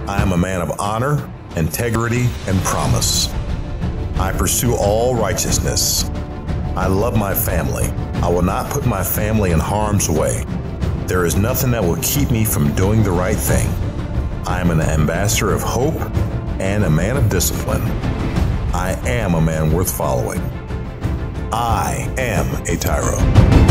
I am a man of honor, integrity, and promise. I pursue all righteousness. I love my family. I will not put my family in harm's way. There is nothing that will keep me from doing the right thing. I am an ambassador of hope and a man of discipline. I am a man worth following. I am a TYRO.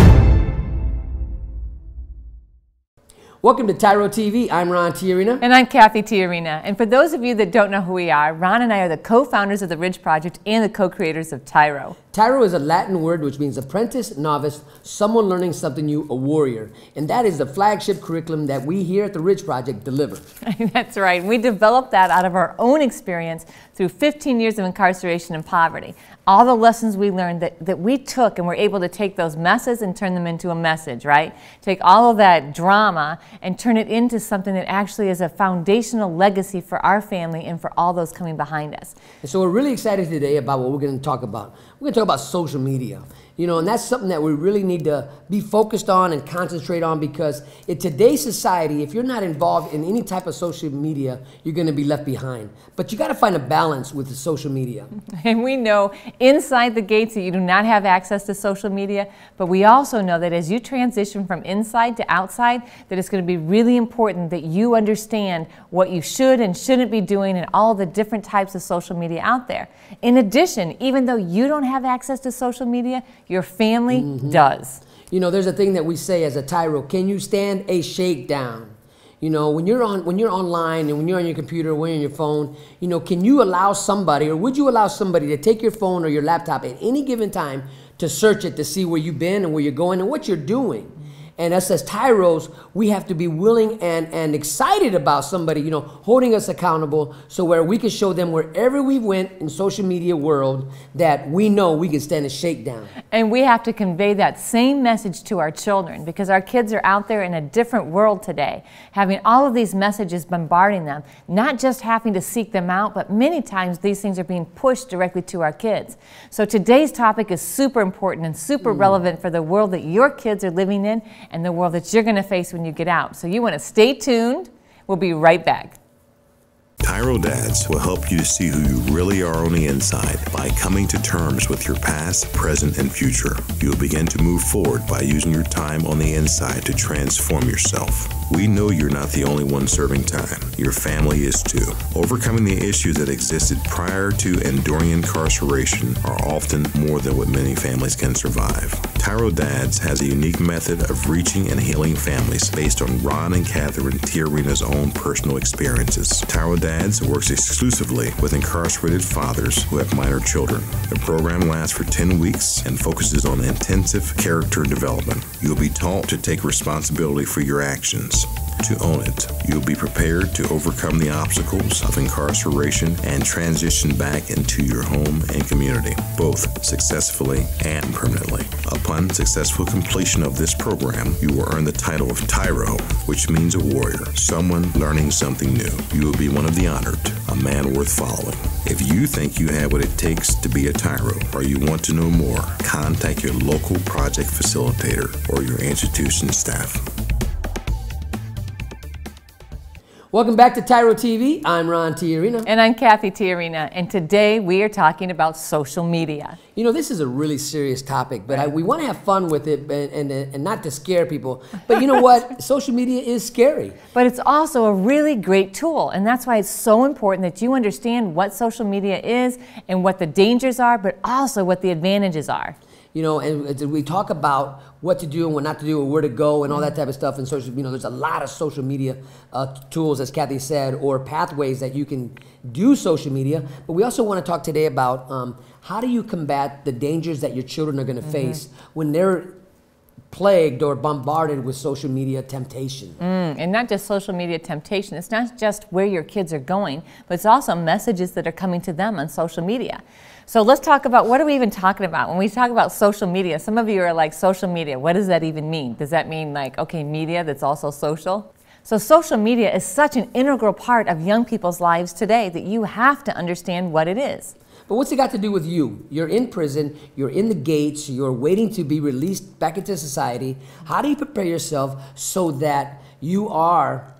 Welcome to TYRO TV. I'm Ron TYRO. And I'm Kathy TYRO. And for those of you that don't know who we are, Ron and I are the co-founders of the Ridge Project and the co-creators of TYRO. TYRO is a Latin word which means apprentice, novice, someone learning something new, a warrior. And that is the flagship curriculum that we here at the Ridge Project deliver. That's right. We developed that out of our own experience through 15 years of incarceration and poverty. All the lessons we learned that we took and were able to take those messes and turn them into a message, right? Take all of that drama and turn it into something that actually is a foundational legacy for our family and for all those coming behind us. And so we're really excited today about what we're going to talk about. We're going to talk about social media. You know, and that's something that we really need to be focused on and concentrate on, because in today's society, if you're not involved in any type of social media, you're going to be left behind. But you got to find a balance with the social media. And we know inside the gates that you do not have access to social media, but we also know that as you transition from inside to outside, that it's going to be really important that you understand what you should and shouldn't be doing and all the different types of social media out there. In addition, even though you don't have access to social media, your family does. You know, there's a thing that we say as a TYRO: can you stand a shakedown? You know, when you're online and when you're on your computer, when you're on your phone, you know, can you allow somebody, or would you allow somebody to take your phone or your laptop at any given time to search it to see where you've been and where you're going and what you're doing? And us as TYROs, we have to be willing and excited about somebody, you know, holding us accountable, so where we can show them wherever we went in social media world that we know we can stand a shakedown. And we have to convey that same message to our children, because our kids are out there in a different world today, having all of these messages bombarding them, not just having to seek them out, but many times these things are being pushed directly to our kids. So today's topic is super important and super relevant for the world that your kids are living in and the world that you're going to face when you get out. So you want to stay tuned. We'll be right back. TYRO Dads will help you to see who you really are on the inside by coming to terms with your past, present, and future. You will begin to move forward by using your time on the inside to transform yourself. We know you're not the only one serving time. Your family is too. Overcoming the issues that existed prior to and during incarceration are often more than what many families can survive. TYRO Dads has a unique method of reaching and healing families based on Ron and Catherine TYRO's own personal experiences. TYRO Dads works exclusively with incarcerated fathers who have minor children. The program lasts for 10 weeks and focuses on intensive character development. You'll be taught to take responsibility for your actions, to own it. You'll be prepared to overcome the obstacles of incarceration and transition back into your home and community, both successfully and permanently. Upon successful completion of this program, you will earn the title of TYRO, which means a warrior, someone learning something new. You will be one of the honored, a man worth following. If you think you have what it takes to be a TYRO, or you want to know more, contact your local project facilitator or your institution staff. Welcome back to TYRO TV. I'm Ron TYRO. And I'm Kathy TYRO. And today we are talking about social media. You know, this is a really serious topic, but we want to have fun with it and not to scare people. But you know what? Social media is scary. But it's also a really great tool. And that's why it's so important that you understand what social media is and what the dangers are, but also what the advantages are. You know, and we talk about what to do and what not to do and where to go and all that type of stuff. And social, you know, there's a lot of social media tools, as Kathy said, or pathways that you can do social media. But we also want to talk today about how do you combat the dangers that your children are going to face when they're plagued or bombarded with social media temptation. And not just social media temptation. It's not just where your kids are going, but it's also messages that are coming to them on social media. So let's talk about, what are we even talking about? When we talk about social media, some of you are like, social media, what does that even mean? Does that mean like, okay, media that's also social? So social media is such an integral part of young people's lives today that you have to understand what it is. But what's it got to do with you? You're in prison, you're in the gates, you're waiting to be released back into society. How do you prepare yourself so that you are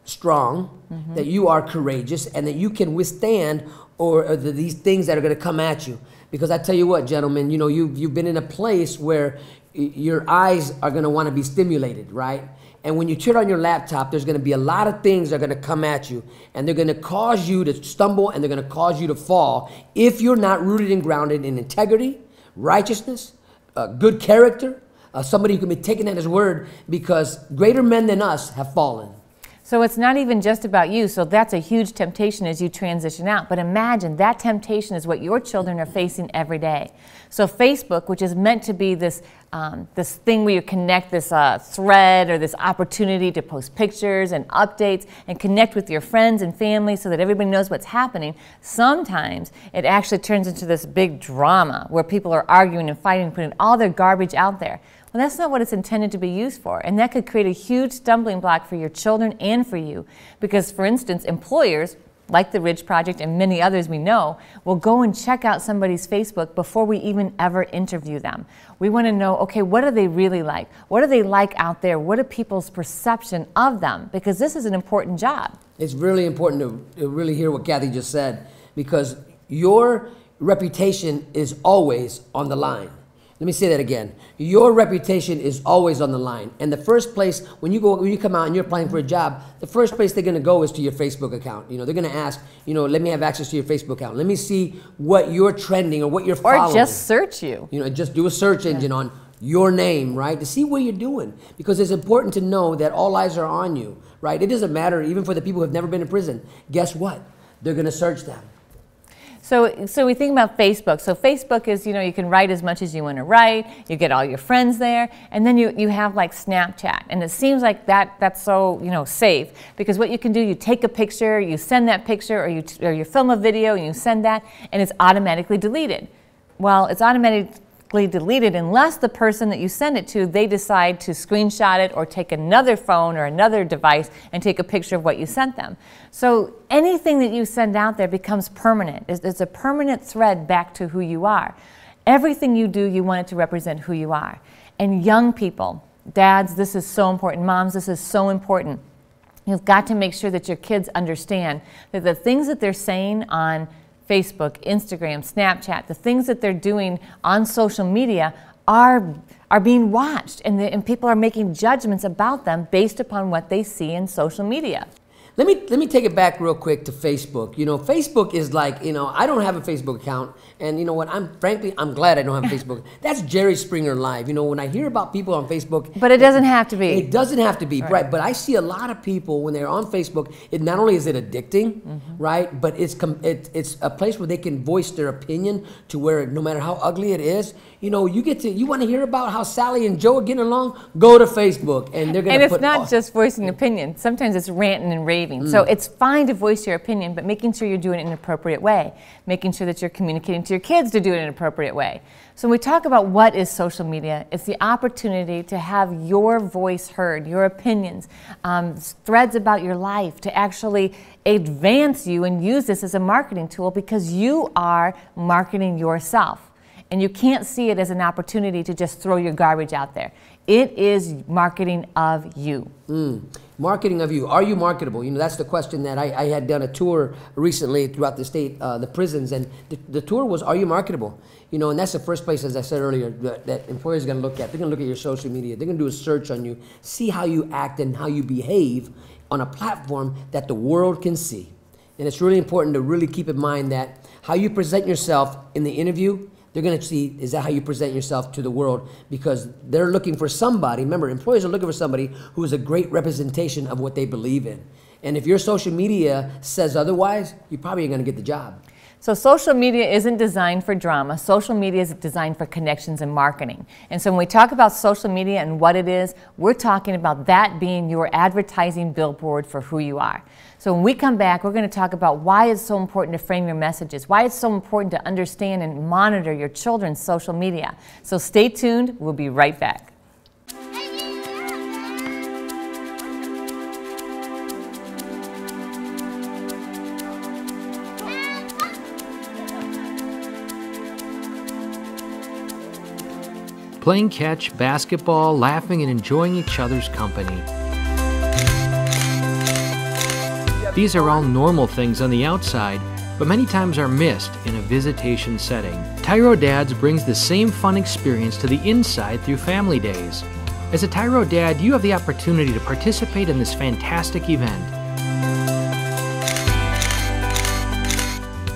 strong, that you are courageous, and that you can withstand these things that are going to come at you. Because I tell you what, gentlemen, you know, you've been in a place where your eyes are going to want to be stimulated, right? And when you turn on your laptop, there's going to be a lot of things that are going to come at you, and they're going to cause you to stumble, and they're going to cause you to fall if you're not rooted and grounded in integrity, righteousness, good character, somebody who can be taken at his word, because greater men than us have fallen. So it's not even just about you. So that's a huge temptation as you transition out. But imagine that temptation is what your children are facing every day. So Facebook, which is meant to be this this thing where you connect, this thread or this opportunity to post pictures and updates and connect with your friends and family so that everybody knows what's happening, sometimes it actually turns into this big drama where people are arguing and fighting, putting all their garbage out there. Well, that's not what it's intended to be used for, and that could create a huge stumbling block for your children and for you. Because, for instance, employers, like the Ridge Project and many others we know, will go and check out somebody's Facebook before we even ever interview them. We want to know, okay, what are they really like? What are they like out there? What are people's perception of them? Because this is an important job. It's really important to really hear what Kathy just said, because your reputation is always on the line. Let me say that again. Your reputation is always on the line. And the first place, when you come out and you're applying for a job, the first place they're going to go is to your Facebook account. You know, they're going to ask, you know, let me have access to your Facebook account. Let me see what you're trending or what you're following. Or just search you. You know, just do a search engine on your name, right? To see what you're doing. Because it's important to know that all eyes are on you, right? It doesn't matter, even for the people who have never been in prison. Guess what? They're going to search them. So we think about Facebook. So Facebook is, you know, you can write as much as you want to write. You get all your friends there. And then you have like Snapchat. And it seems like that's so, you know, safe. Because what you can do, you take a picture, you send that picture, or you film a video and you send that, and it's automatically deleted. Well, it's automatically deleted unless the person that you send it to, they decide to screenshot it or take another phone or another device and take a picture of what you sent them. So anything that you send out there becomes permanent. It's a permanent thread back to who you are. Everything you do, you want it to represent who you are. And young people, dads, this is so important. Moms, this is so important. You've got to make sure that your kids understand that the things that they're saying on Facebook, Instagram, Snapchat, the things that they're doing on social media are being watched, and people are making judgments about them based upon what they see in social media. Let me take it back real quick to Facebook. You know, Facebook is like, you know, I don't have a Facebook account, and you know what? Frankly, I'm glad I don't have a Facebook. That's Jerry Springer Live. You know, when I hear about people on Facebook, but it doesn't have to be. It doesn't have to be, right? But I see a lot of people when they're on Facebook. It not only is it addicting, right? But it's a place where they can voice their opinion to where no matter how ugly it is, you know, you want to hear about how Sally and Joe are getting along? Go to Facebook, and they're going to. And it's not just voicing opinion. Sometimes it's ranting and raving. So it's fine to voice your opinion, but making sure you're doing it in an appropriate way. Making sure that you're communicating to your kids to do it in an appropriate way. So when we talk about what is social media, it's the opportunity to have your voice heard, your opinions, threads about your life, to actually advance you and use this as a marketing tool, because you are marketing yourself. And you can't see it as an opportunity to just throw your garbage out there. It is marketing of you. Marketing of you. Are you marketable? You know, that's the question that I had done a tour recently throughout the state, the prisons, and the tour was, are you marketable? You know, and that's the first place, as I said earlier, that employers are going to look at. They're going to look at your social media. They're going to do a search on you, see how you act and how you behave on a platform that the world can see. And it's really important to really keep in mind that how you present yourself in the interview, they're going to see, is that how you present yourself to the world? Because they're looking for somebody. Remember, employers are looking for somebody who is a great representation of what they believe in. And if your social media says otherwise, you probably ain't going to get the job. So social media isn't designed for drama. Social media is designed for connections and marketing. And so when we talk about social media and what it is, we're talking about that being your advertising billboard for who you are. So when we come back, we're going to talk about why it's so important to frame your messages, why it's so important to understand and monitor your children's social media. So stay tuned. We'll be right back. Playing catch, basketball, laughing and enjoying each other's company. These are all normal things on the outside, but many times are missed in a visitation setting. TYRO Dads brings the same fun experience to the inside through Family Days. As a TYRO Dad, you have the opportunity to participate in this fantastic event.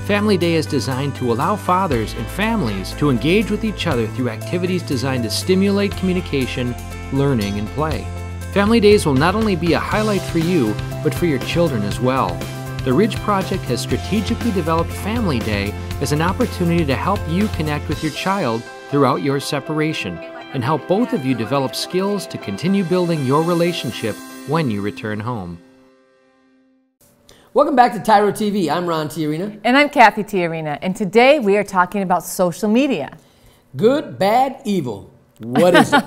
Family Day is designed to allow fathers and families to engage with each other through activities designed to stimulate communication, learning, and play. Family Days will not only be a highlight for you, but for your children as well. The Ridge Project has strategically developed Family Day as an opportunity to help you connect with your child throughout your separation and help both of you develop skills to continue building your relationship when you return home. Welcome back to TYRO TV. I'm Ron TYRO. And I'm Kathy TYRO. And today we are talking about social media. Good, bad, evil. What is it?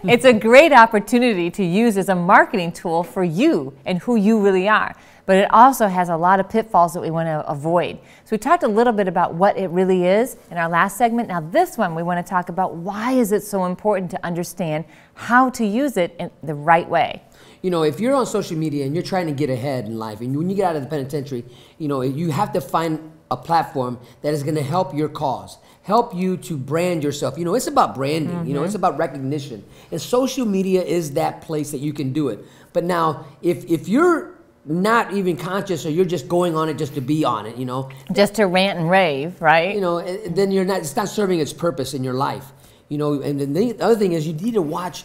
It's a great opportunity to use as a marketing tool for you and who you really are. But it also has a lot of pitfalls that we want to avoid. So we talked a little bit about what it really is in our last segment. Now this one we want to talk about why is it so important to understand how to use it in the right way. You know, if you're on social media and you're trying to get ahead in life, and when you get out of the penitentiary, you know, you have to find a platform that is going to help your cause, help you to brand yourself. You know, it's about branding, you know, it's about recognition. And social media is that place that you can do it. But now, if you're not even conscious or you're just going on it just to be on it, you know. Just to rant and rave, right? You know, then it's not serving its purpose in your life. You know, and then the other thing is you need to watch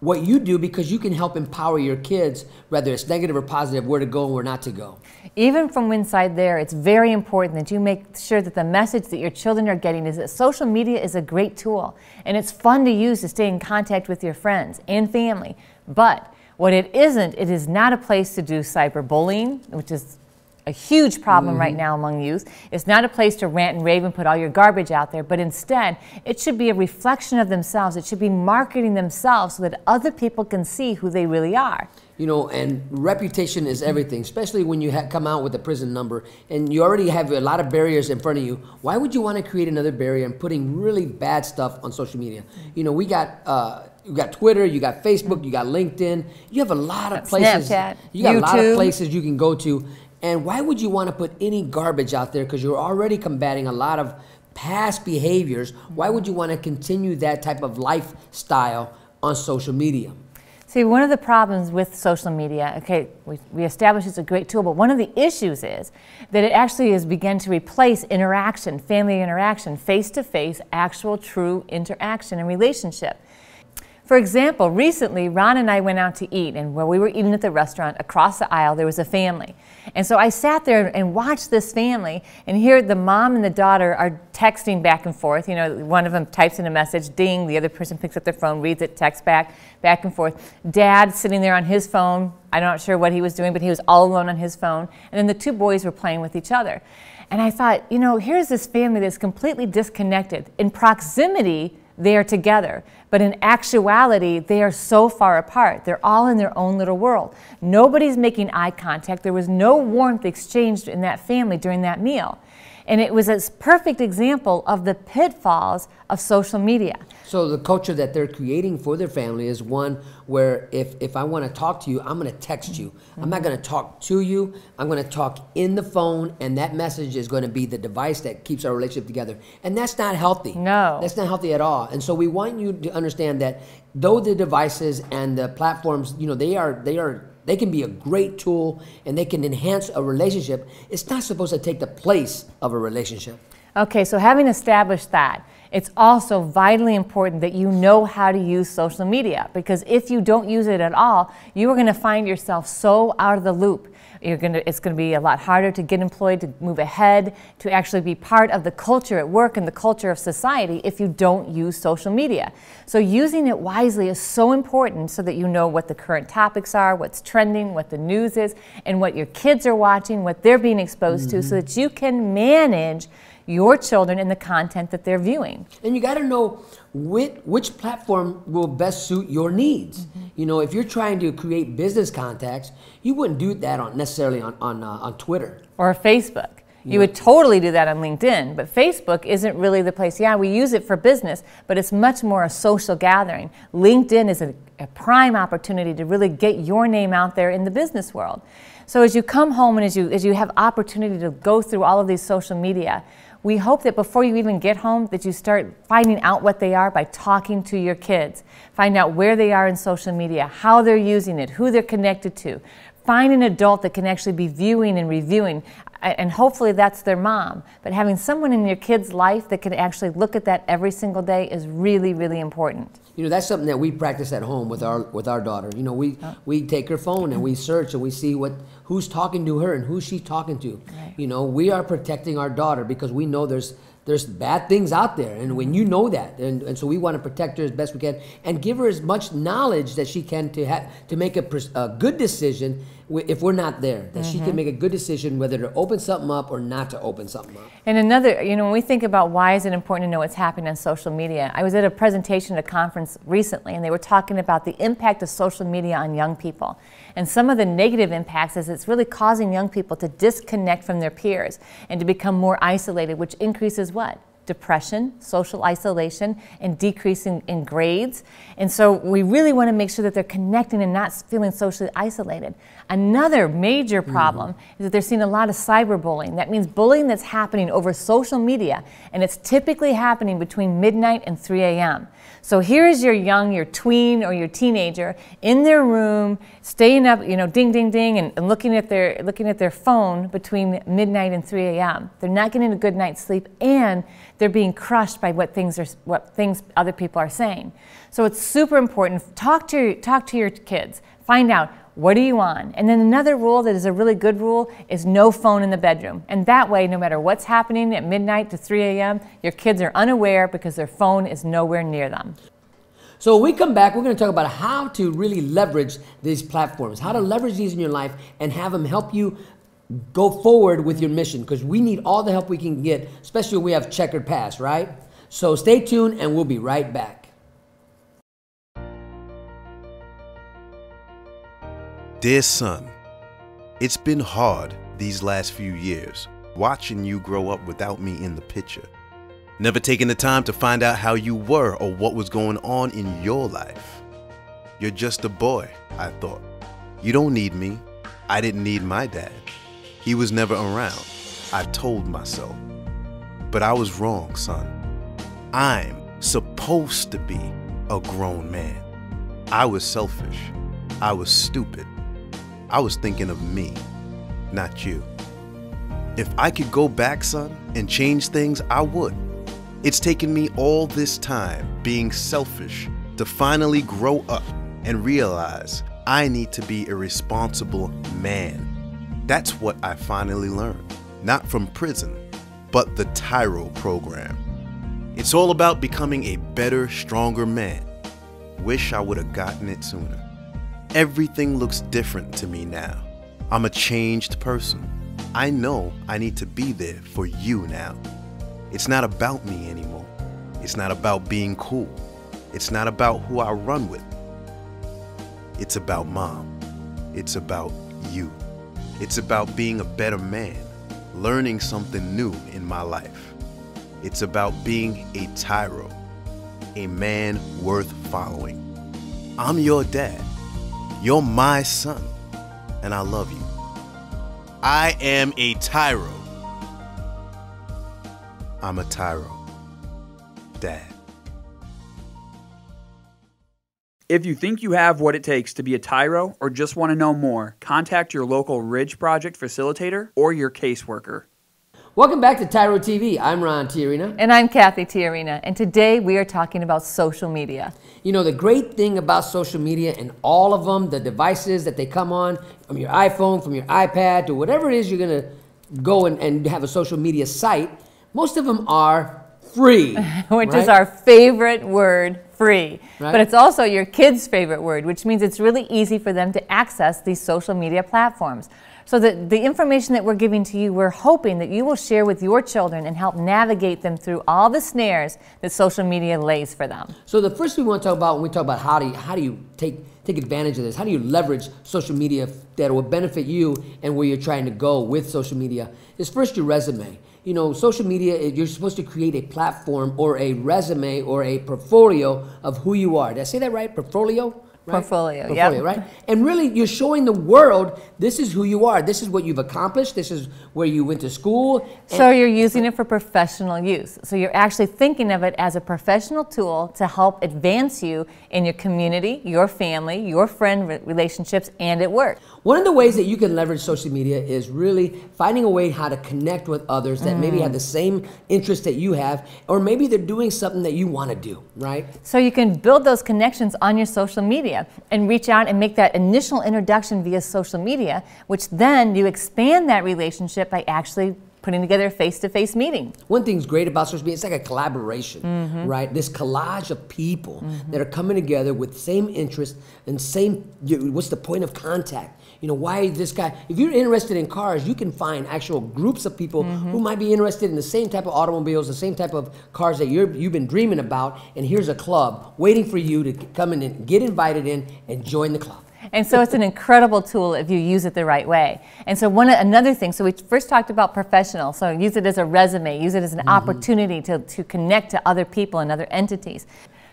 what you do because you can help empower your kids, whether it's negative or positive, where to go and where not to go. Even from inside there, it's very important that you make sure that the message that your children are getting is that social media is a great tool and it's fun to use to stay in contact with your friends and family. But what it isn't, it is not a place to do cyberbullying, which is a huge problem right now among youth. It's not a place to rant and rave and put all your garbage out there, but instead, it should be a reflection of themselves. It should be marketing themselves so that other people can see who they really are. You know, and reputation is everything, especially when you come out with a prison number and you already have a lot of barriers in front of you. Why would you want to create another barrier and putting really bad stuff on social media? You know, we got you got Twitter, you got Facebook, you got LinkedIn. You have a lot of places. Snapchat, you got YouTube. A lot of places you can go to. And why would you want to put any garbage out there? Because you're already combating a lot of past behaviors. Why would you want to continue that type of lifestyle on social media? See, one of the problems with social media, okay, we established it's a great tool, but one of the issues is that it actually has begun to replace interaction, family interaction, face-to-face, actual true interaction and relationship. For example, recently, Ron and I went out to eat, and while we were eating at the restaurant, across the aisle, there was a family. And so I sat there and watched this family, and here the mom and the daughter are texting back and forth. You know, one of them types in a message, ding, the other person picks up their phone, reads it, texts back and forth. Dad sitting there on his phone, I'm not sure what he was doing, but he was all alone on his phone. And then the two boys were playing with each other. And I thought, you know, here's this family that's completely disconnected. In proximity, they are together, but in actuality, they are so far apart. They're all in their own little world. Nobody's making eye contact. There was no warmth exchanged in that family during that meal. And it was a perfect example of the pitfalls of social media. So the culture that they're creating for their family is one where if I want to talk to you, I'm going to text you. I'm not going to talk to you. I'm going to talk in the phone, and that message is going to be the device that keeps our relationship together. And that's not healthy. No. That's not healthy at all. And so we want you to understand that though the devices and the platforms, you know, they can be a great tool and they can enhance a relationship. It's not supposed to take the place of a relationship. Okay, so having established that, it's also vitally important that you know how to use social media, because if you don't use it at all, you are going to find yourself so out of the loop. It's going to be a lot harder to get employed, to move ahead, to actually be part of the culture at work and the culture of society if you don't use social media. So using it wisely is so important so that you know what the current topics are, what's trending, what the news is, and what your kids are watching, what they're being exposed to, so that you can manage your children and the content that they're viewing. And you got to know which platform will best suit your needs. You know, if you're trying to create business contacts, you wouldn't do that necessarily on Twitter. Or Facebook. You would totally do that on LinkedIn, but Facebook isn't really the place. Yeah, we use it for business, but it's much more a social gathering. LinkedIn is a prime opportunity to really get your name out there in the business world. So as you come home and as you have opportunity to go through all of these social media, we hope that before you even get home that you start finding out what they are by talking to your kids. Find out where they are in social media, how they're using it, who they're connected to. Find an adult that can actually be viewing and reviewing, and hopefully that's their mom. But having someone in your kid's life that can actually look at that every single day is really, really important. You know, that's something that we practice at home with our daughter. You know, we take her phone and we search and we see who's talking to her and who she's talking to. Right. You know, we are protecting our daughter because we know there's bad things out there, and when you know that, and so we want to protect her as best we can and give her as much knowledge that she can to make a good decision if we're not there, that she can make a good decision whether to open something up or not to open something up. And another, you know, when we think about why is it important to know what's happening on social media, I was at a presentation at a conference recently, and they were talking about the impact of social media on young people. And some of the negative impacts is it's really causing young people to disconnect from their peers and to become more isolated, which increases what? Depression, social isolation, and decreasing in grades. And so we really want to make sure that they're connecting and not feeling socially isolated. Another major problem is that they're seeing a lot of cyberbullying. That means bullying that's happening over social media, and it's typically happening between midnight and 3 a.m. So here's your tween or your teenager in their room, staying up, you know, ding, ding, ding, and looking at their phone between midnight and 3 a.m. They're not getting a good night's sleep, and they're being crushed by what things other people are saying. So it's super important. Talk to your kids. Find out, what are you on? And then another rule that is a really good rule is no phone in the bedroom. And that way, no matter what's happening at midnight to 3 a.m., your kids are unaware because their phone is nowhere near them. So when we come back, we're going to talk about how to really leverage these platforms, how to leverage these in your life and have them help you go forward with your mission, because we need all the help we can get, especially when we have checkered past, right? So stay tuned and we'll be right back. Dear son, it's been hard these last few years watching you grow up without me in the picture. Never taking the time to find out how you were or what was going on in your life. You're just a boy, I thought. You don't need me. I didn't need my dad. He was never around, I told myself. But I was wrong, son. I'm supposed to be a grown man. I was selfish. I was stupid. I was thinking of me, not you. If I could go back, son, and change things, I would. It's taken me all this time being selfish to finally grow up and realize I need to be a responsible man. That's what I finally learned, not from prison, but the TYRO program. It's all about becoming a better, stronger man. Wish I would have gotten it sooner. Everything looks different to me now. I'm a changed person. I know I need to be there for you now. It's not about me anymore. It's not about being cool. It's not about who I run with. It's about mom. It's about you. It's about being a better man, learning something new in my life. It's about being a TYRO, a man worth following. I'm your dad. You're my son, and I love you. I am a TYRO. I'm a TYRO. Dad. If you think you have what it takes to be a TYRO or just want to know more, contact your local Ridge Project facilitator or your caseworker. Welcome back to TYRO TV. I'm Ron TYRO. And I'm Kathy TYRO. And today we are talking about social media. You know, the great thing about social media and all of them, the devices that they come on, from your iPhone, from your iPad, to whatever it is you're going to go and have a social media site, most of them are free. Which right? is our favorite word, free. Right. But it's also your kids' favorite word, which means it's really easy for them to access these social media platforms. So the information that we're giving to you, we're hoping that you will share with your children and help navigate them through all the snares that social media lays for them. So the first thing we want to talk about when we talk about how do you take advantage of this, how do you leverage social media that will benefit you and where you're trying to go with social media, is first your resume. You know, social media, you're supposed to create a platform or a resume or a portfolio of who you are. Did I say that right? Portfolio? Right? Portfolio, yep. Right? And really, you're showing the world, this is who you are. This is what you've accomplished. This is where you went to school. So you're using it for professional use. So you're actually thinking of it as a professional tool to help advance you in your community, your family, your friend relationships, and at work. One of the ways that you can leverage social media is really finding a way how to connect with others that maybe have the same interests that you have, or maybe they're doing something that you want to do, right? So you can build those connections on your social media and reach out and make that initial introduction via social media, which then you expand that relationship by actually putting together a face-to-face meeting. One thing's great about social media, it's like a collaboration, right? This collage of people that are coming together with same interests and same, what's the point of contact? You know, why this guy, if you're interested in cars, you can find actual groups of people who might be interested in the same type of automobiles, the same type of cars that you've been dreaming about, and here's a club waiting for you to come in and get invited in and join the club. And so it's an incredible tool if you use it the right way. And so another thing, so we first talked about professional, so use it as a resume, use it as an opportunity to connect to other people and other entities.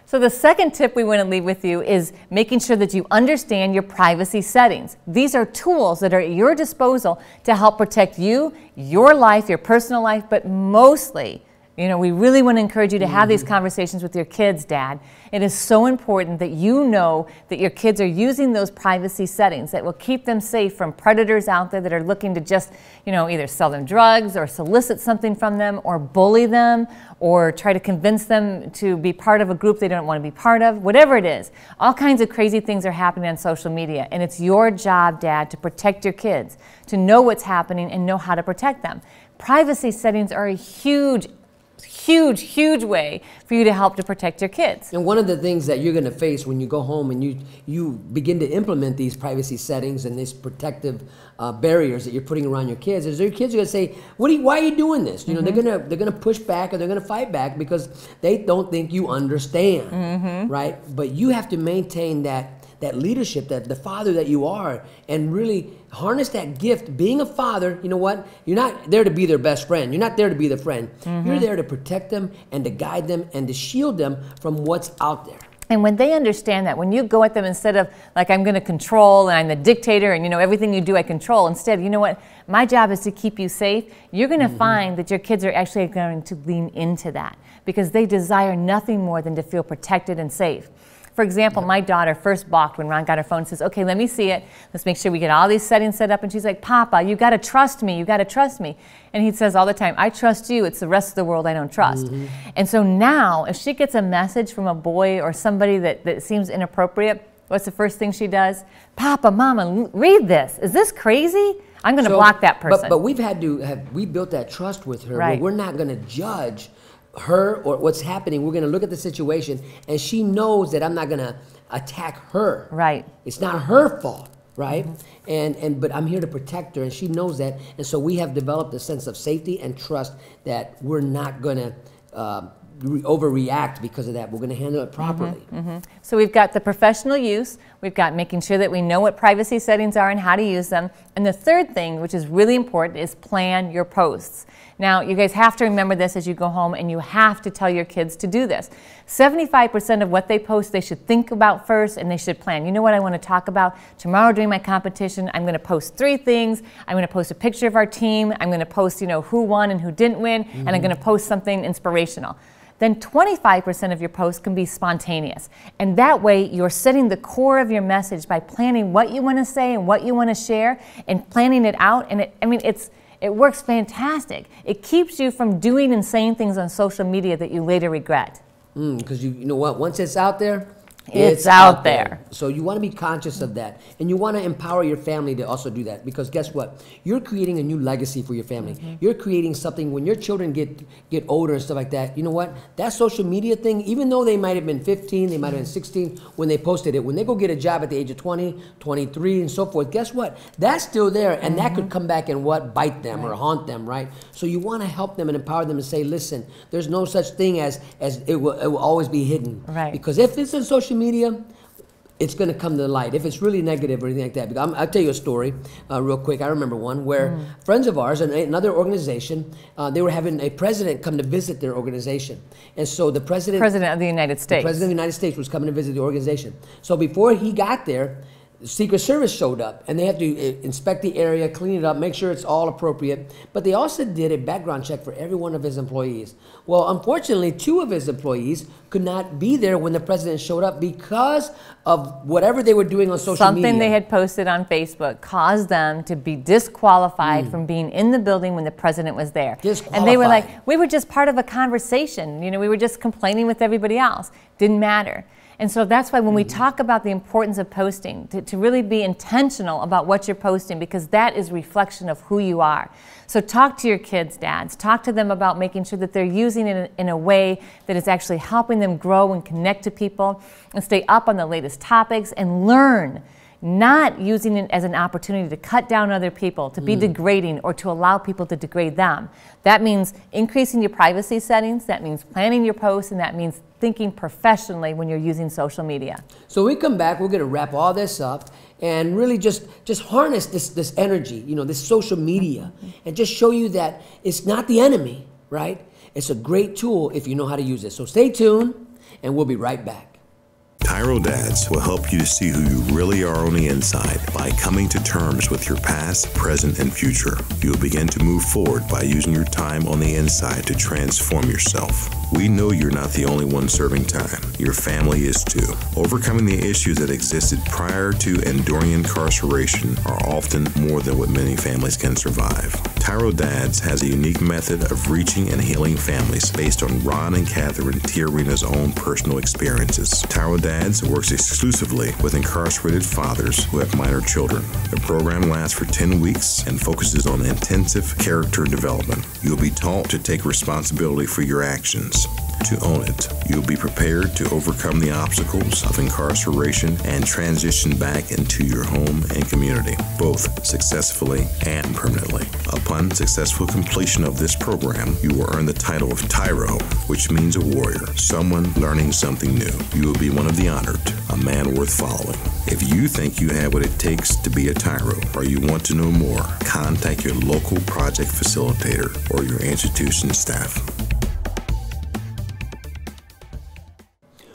So the second tip we want to leave with you is making sure that you understand your privacy settings. These are tools that are at your disposal to help protect you, your life, your personal life, but mostly, you know, we really want to encourage you to have these conversations with your kids, Dad. It is so important that you know that your kids are using those privacy settings that will keep them safe from predators out there that are looking to just, you know, either sell them drugs or solicit something from them or bully them or try to convince them to be part of a group they don't want to be part of, whatever it is. All kinds of crazy things are happening on social media, and it's your job, Dad, to protect your kids, to know what's happening and know how to protect them. Privacy settings are a huge way for you to help to protect your kids. And one of the things that you're going to face when you go home and you begin to implement these privacy settings and these protective barriers that you're putting around your kids is your kids are going to say, why are you doing this? You know, they're going to push back or they're going to fight back because they don't think you understand, right? But you have to maintain that leadership, that the father that you are, and really harness that gift. Being a father, you know what? You're not there to be their best friend. You're not there to be the friend. You're there to protect them and to guide them and to shield them from what's out there. And when they understand that, when you go at them instead of like, I'm going to control and I'm the dictator and, you know, everything you do I control, instead, you know what, my job is to keep you safe, you're going to find that your kids are actually going to lean into that because they desire nothing more than to feel protected and safe. For example, my daughter first balked when Ron got her phone and says, okay, let me see it. Let's make sure we get all these settings set up. And she's like, Papa, you got to trust me. You got to trust me. And he says all the time, I trust you. It's the rest of the world I don't trust. And so now if she gets a message from a boy or somebody that seems inappropriate, what's the first thing she does? Papa, Mama, read this. Is this crazy? I'm going to block that person. But we've had to we built that trust with her. Right. Where we're not going to judge her or what's happening. We're going to look at the situation, and she knows that I'm not going to attack her. Right. It's not her fault, right? But I'm here to protect her, and she knows that. And so we have developed a sense of safety and trust that we're not going to overreact because of that. We're going to handle it properly. So we've got the professional use, we've got making sure that we know what privacy settings are and how to use them, and the third thing, which is really important, is plan your posts. Now, you guys have to remember this as you go home, and you have to tell your kids to do this. 75% of what they post, they should think about first, and they should plan. You know what I want to talk about? Tomorrow during my competition, I'm going to post 3 things. I'm going to post a picture of our team. I'm going to post, you know, who won and who didn't win, and I'm going to post something inspirational. Then 25% of your posts can be spontaneous. And that way, you're setting the core of your message by planning what you want to say and what you want to share and planning it out. And it works fantastic. It keeps you from doing and saying things on social media that you later regret. Because you know what? Once it's out there, It's out there. So you want to be conscious of that. And you want to empower your family to also do that. Because guess what? You're creating a new legacy for your family. You're creating something when your children get older and stuff like that. You know what? That social media thing, even though they might have been 15, they might have been 16 when they posted it, when they go get a job at the age of 20, 23, and so forth, guess what? That's still there. And that could come back and what? Bite them or haunt them, right? So you want to help them and empower them and say, listen, there's no such thing as it will always be hidden. Right. Because if it's in social media, it's going to come to the light. If it's really negative or anything like that. Because I'll tell you a story real quick. I remember one where friends of ours and another organization, they were having a president come to visit their organization. And so the president of the United States. The president of the United States was coming to visit the organization. So before he got there, the Secret Service showed up, and they have to inspect the area, clean it up, make sure it's all appropriate. But they also did a background check for every one of his employees. Well, unfortunately, 2 of his employees could not be there when the president showed up because of whatever they were doing on social media. Something they had posted on Facebook caused them to be disqualified from being in the building when the president was there. And they were like, we were just part of a conversation. You know, we were just complaining with everybody else. Didn't matter. And so that's why when we talk about the importance of posting, to really be intentional about what you're posting, because that is a reflection of who you are. So talk to your kids, dads. Talk to them about making sure that they're using it in a way that is actually helping them grow and connect to people and stay up on the latest topics and learn. Not using it as an opportunity to cut down other people, to be degrading, or to allow people to degrade them. That means increasing your privacy settings, that means planning your posts, and that means thinking professionally when you're using social media. So when we come back, we're going to wrap all this up and really just harness this energy, you know, this social media, and just show you that it's not the enemy, right? It's a great tool if you know how to use it. So stay tuned, and we'll be right back. TYRO Dads will help you to see who you really are on the inside by coming to terms with your past, present, and future. You'll begin to move forward by using your time on the inside to transform yourself. We know you're not the only one serving time. Your family is too. Overcoming the issues that existed prior to and during incarceration are often more than what many families can survive. TYRO Dads has a unique method of reaching and healing families based on Ron and Catherine TYRO's own personal experiences. TYRO Dads works exclusively with incarcerated fathers who have minor children. The program lasts for 10 weeks and focuses on intensive character development. You'll be taught to take responsibility for your actions, to own it. You'll be prepared to overcome the obstacles of incarceration and transition back into your home and community, both successfully and permanently. Upon successful completion of this program, you will earn the title of TYRO, which means a warrior, someone learning something new. You will be one of the honored, a man worth following. If you think you have what it takes to be a TYRO, or you want to know more, contact your local project facilitator or your institution staff.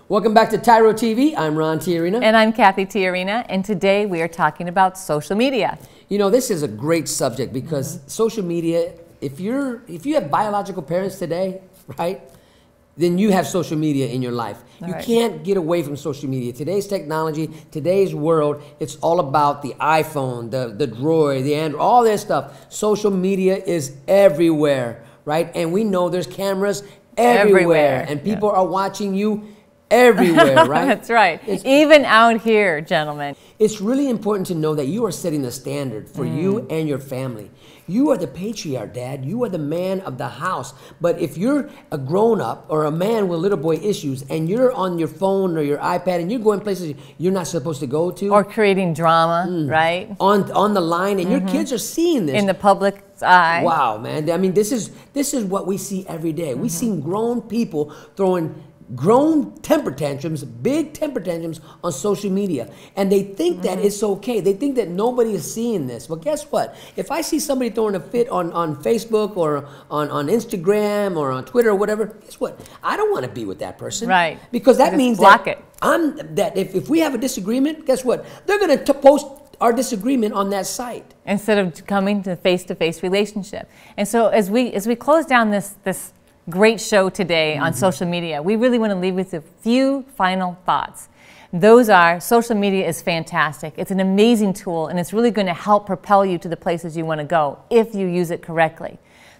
Welcome back to TYRO TV. I'm Ron TYRO. And I'm Kathy TYRO, and today we are talking about social media. You know, this is a great subject because social media, if you have biological parents today, right, then you have social media in your life. You can't get away from social media. Today's technology, today's world, it's all about the iPhone, the Droid, the Android, all this stuff. Social media is everywhere, right? And we know there's cameras everywhere. And people are watching you everywhere, right? That's right. Even out here, gentlemen. It's really important to know that you are setting the standard for you and your family. You are the patriarch, Dad. You are the man of the house. But if you're a grown-up or a man with little boy issues and you're on your phone or your iPad and you're going places you're not supposed to go to. Or creating drama, right? On the line, and your kids are seeing this. In the public's eye. Wow, man. I mean, this is what we see every day. We see grown people throwing grown temper tantrums, big temper tantrums on social media. And they think that it's okay. They think that nobody is seeing this. But guess what? If I see somebody throwing a fit on Facebook or on Instagram or on Twitter or whatever, guess what? I don't want to be with that person. Right. Because that means block that it. If we have a disagreement, guess what? They're going to post our disagreement on that site. Instead of coming to face-to-face relationship. And so as we close down this great show today on social media, we really want to leave with a few final thoughts. Those are, social media is fantastic. It's an amazing tool, and it's really going to help propel you to the places you want to go if you use it correctly.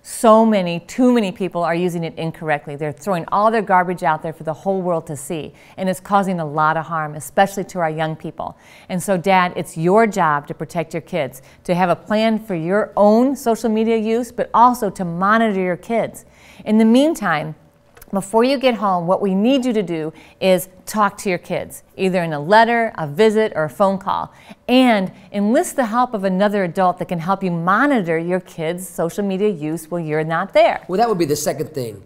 Too many people are using it incorrectly. They're throwing all their garbage out there for the whole world to see, and it's causing a lot of harm, especially to our young people. And so, Dad, it's your job to protect your kids, to have a plan for your own social media use, but also to monitor your kids. In the meantime, before you get home, what we need you to do is talk to your kids, either in a letter, a visit, or a phone call, and enlist the help of another adult that can help you monitor your kids' social media use while you're not there. Well, that would be the second thing.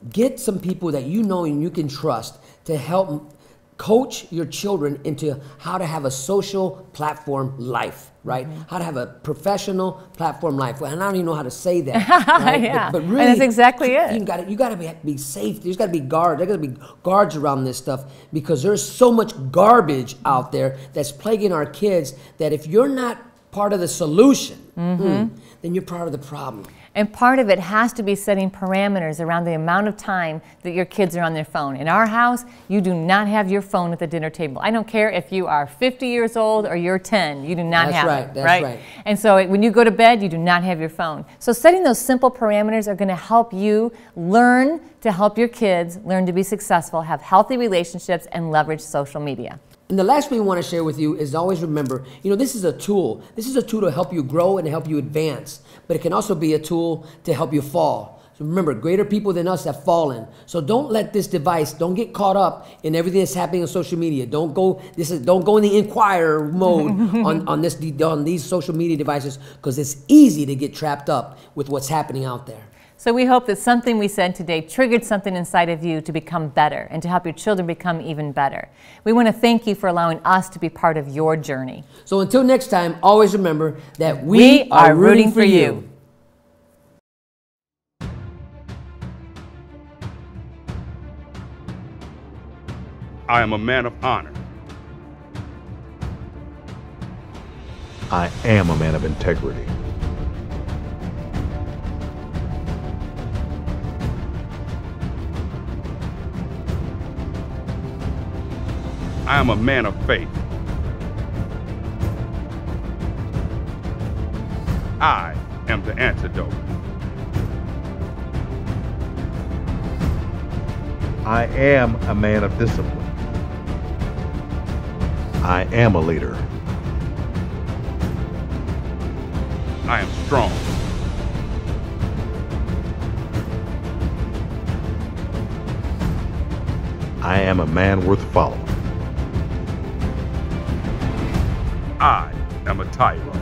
Get some people that you know and you can trust to help coach your children into how to have a social platform life, right? How to have a professional platform life. Well, and I don't even know how to say that. Right? Yeah, but really, and that's exactly it. You got to be safe. There's got to be guards. There's got to be guards around this stuff because there's so much garbage out there that's plaguing our kids that if you're not part of the solution, then you're part of the problem. And part of it has to be setting parameters around the amount of time that your kids are on their phone. In our house, you do not have your phone at the dinner table. I don't care if you are 50 years old or you're 10, you do not have it. That's right. And so when you go to bed, you do not have your phone. So setting those simple parameters are going to help you learn to help your kids learn to be successful, have healthy relationships, and leverage social media. And the last thing we want to share with you is always remember, this is a tool. This is a tool to help you grow and to help you advance. But it can also be a tool to help you fall. So remember, greater people than us have fallen. So don't let this device, don't get caught up in everything that's happening on social media. Don't go in the inquirer mode on these social media devices because it's easy to get trapped up with what's happening out there. So we hope that something we said today triggered something inside of you to become better and to help your children become even better. We want to thank you for allowing us to be part of your journey. So until next time, always remember that we are rooting for you. I am a man of honor. I am a man of integrity. I am a man of faith. I am the antidote. I am a man of discipline. I am a leader. I am strong. I am a man worth following. I am a TYRO.